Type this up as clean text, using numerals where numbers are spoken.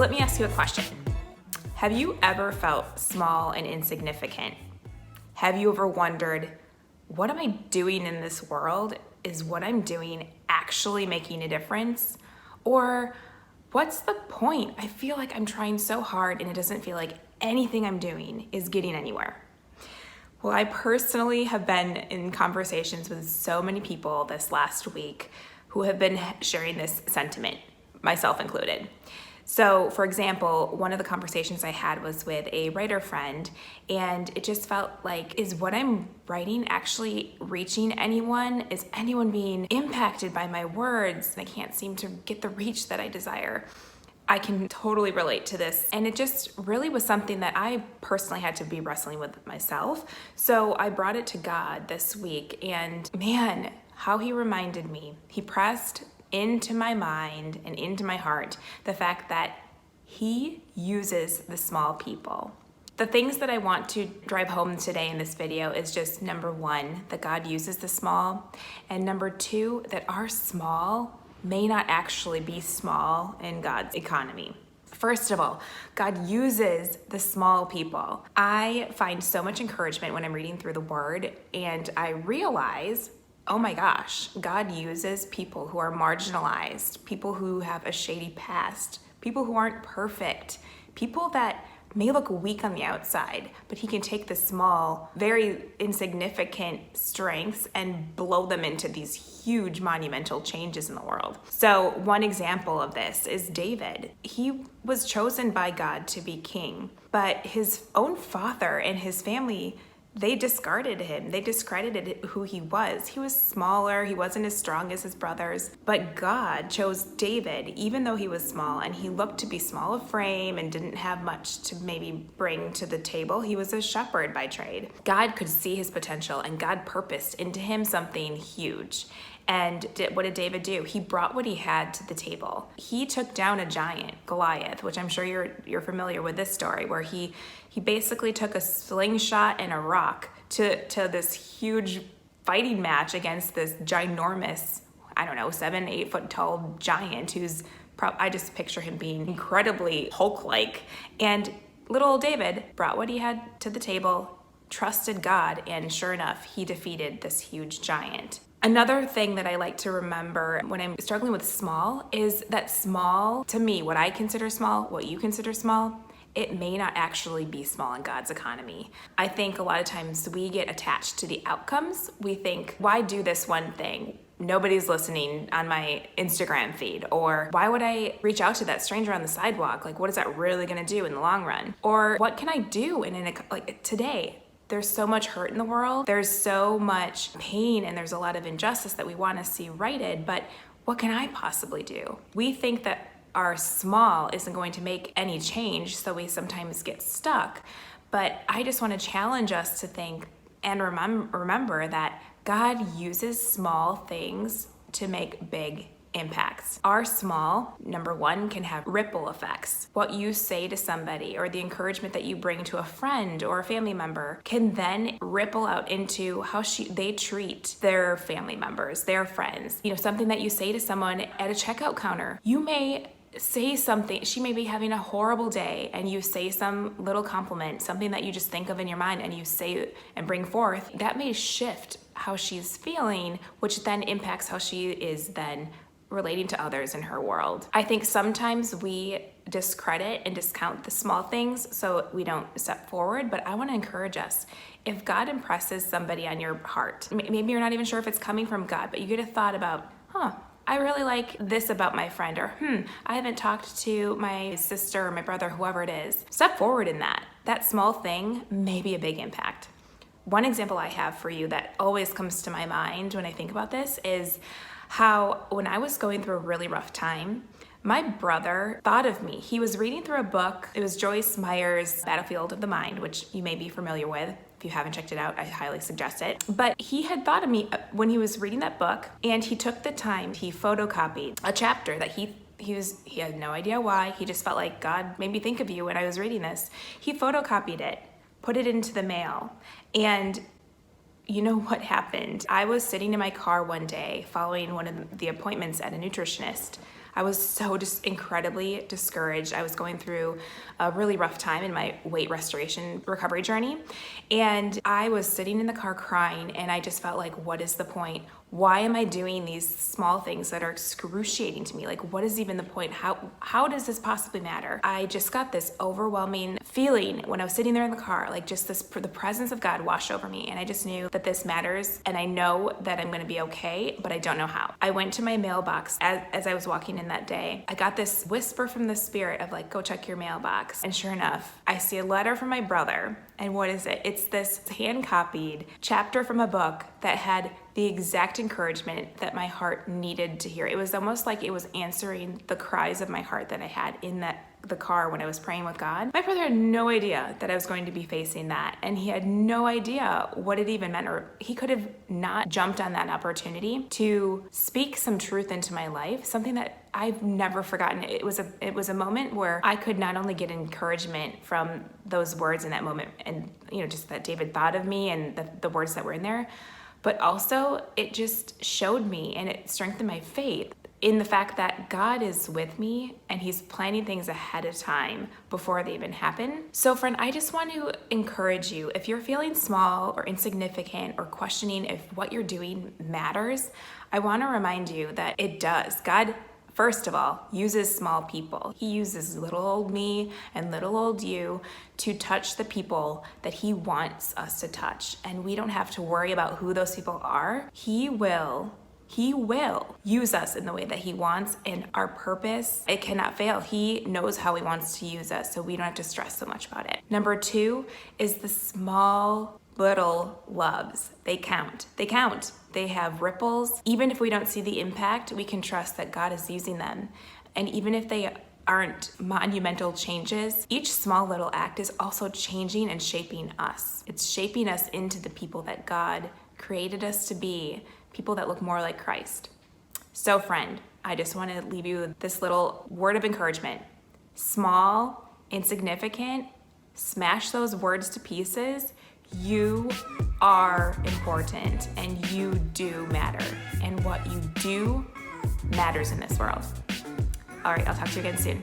let me ask you a question. Have you ever felt small and insignificant? Have you ever wondered, what am I doing in this world? Is what I'm doing actually making a difference? Or what's the point? I feel like I'm trying so hard and it doesn't feel like anything I'm doing is getting anywhere. Well, I personally have been in conversations with so many people this last week who have been sharing this sentiment, myself included. So, for example, one of the conversations I had was with a writer friend, and it just felt like, is what I'm writing actually reaching anyone? Is anyone being impacted by my words? I can't seem to get the reach that I desire. I can totally relate to this, and it just really was something that I personally had to be wrestling with myself. So I brought it to God this week, and man, how he reminded me. He pressed into my mind and into my heart the fact that he uses the small people. The things that I want to drive home today in this video is just number one, that God uses the small, and number two, that our small may not actually be small in God's economy. First of all, God uses the small people. I find so much encouragement when I'm reading through the Word, and I realize, oh my gosh, God uses people who are marginalized, people who have a shady past, people who aren't perfect, people that may look weak on the outside, but he can take the small, very insignificant strengths and blow them into these huge monumental changes in the world. So one example of this is David. He was chosen by God to be king, but his own father and his family, they discarded him. They discredited who he was. He was smaller. He wasn't as strong as his brothers. But God chose David, even though he was small, and he looked to be small of frame and didn't have much to maybe bring to the table. He was a shepherd by trade. God could see his potential, and God purposed into him something huge. And what did David do? He brought what he had to the table. He took down a giant, Goliath, which I'm sure you're familiar with this story, where he basically took a slingshot and a rock to this huge fighting match against this ginormous, 7-8 foot tall giant who's I just picture him being incredibly Hulk-like. And little old David brought what he had to the table, trusted God, and sure enough, he defeated this huge giant. Another thing that I like to remember when I'm struggling with small is that small, to me, what I consider small, what you consider small, it may not actually be small in God's economy. I think a lot of times we get attached to the outcomes. We think, why do this one thing? Nobody's listening on my Instagram feed. Or why would I reach out to that stranger on the sidewalk? Like, what is that really gonna do in the long run? Or what can I do like today? There's so much hurt in the world. There's so much pain and there's a lot of injustice that we want to see righted, but what can I possibly do? We think that our small isn't going to make any change, so we sometimes get stuck. But I just want to challenge us to think and remember that God uses small things to make big impacts. Our small, number one, can have ripple effects. What you say to somebody or the encouragement that you bring to a friend or a family member can then ripple out into how they treat their family members, their friends. Something that you say to someone at a checkout counter. You may say something, she may be having a horrible day, and you say some little compliment, something that you just think of in your mind, and you say it and bring forth. That may shift how she's feeling, which then impacts how she is then relating to others in her world. I think sometimes we discredit and discount the small things so we don't step forward, but I want to encourage us. If God impresses somebody on your heart, maybe you're not even sure if it's coming from God, but you get a thought about, I really like this about my friend, or I haven't talked to my sister or my brother, whoever it is. Step forward in that. That small thing may be a big impact. One example I have for you that always comes to my mind when I think about this is how when I was going through a really rough time, my brother thought of me. He was reading through a book. It was Joyce Meyer's Battlefield of the Mind, which you may be familiar with. If you haven't checked it out, I highly suggest it. But he had thought of me when he was reading that book, and he took the time, he photocopied a chapter that he had no idea why. He just felt like God made me think of you when I was reading this. He photocopied it, put it into the mail, and you know what happened? I was sitting in my car one day following one of the appointments at a nutritionist. I was so just incredibly discouraged. I was going through a really rough time in my weight restoration recovery journey. And I was sitting in the car crying, and I just felt like, what is the point? Why am I doing these small things that are excruciating to me? Like, what is even the point? How does this possibly matter? I just got this overwhelming feeling when I was sitting there in the car, like just the presence of God washed over me. And I just knew that this matters. And I know that I'm going to be okay, but I don't know how. I went to my mailbox as I was walking in that day. I got this whisper from the Spirit of like, go check your mailbox. And sure enough, I see a letter from my brother. And what is it? It's this hand-copied chapter from a book that had the exact encouragement that my heart needed to hear. It was almost like it was answering the cries of my heart that I had in the car when I was praying with God. My brother had no idea that I was going to be facing that, and he had no idea what it even meant, or he could have not jumped on that opportunity to speak some truth into my life, something that I've never forgotten. It was a moment where I could not only get encouragement from those words in that moment, and just that David thought of me and the words that were in there, but also it just showed me and it strengthened my faith in the fact that God is with me and he's planning things ahead of time before they even happen. So friend, I just want to encourage you, if you're feeling small or insignificant or questioning if what you're doing matters, I want to remind you that it does. God, first of all, uses small people. He uses little old me and little old you to touch the people that he wants us to touch. And we don't have to worry about who those people are. He will use us in the way that he wants, and our purpose, it cannot fail. He knows how he wants to use us, so we don't have to stress so much about it. Number 2 is the small little loves. They count. They have ripples. Even if we don't see the impact, we can trust that God is using them. And even if they aren't monumental changes, each small little act is also changing and shaping us. It's shaping us into the people that God created us to be, people that look more like Christ. So friend, I just want to leave you with this little word of encouragement. Small, insignificant, smash those words to pieces. You are important and you do matter. And what you do matters in this world. All right, I'll talk to you again soon.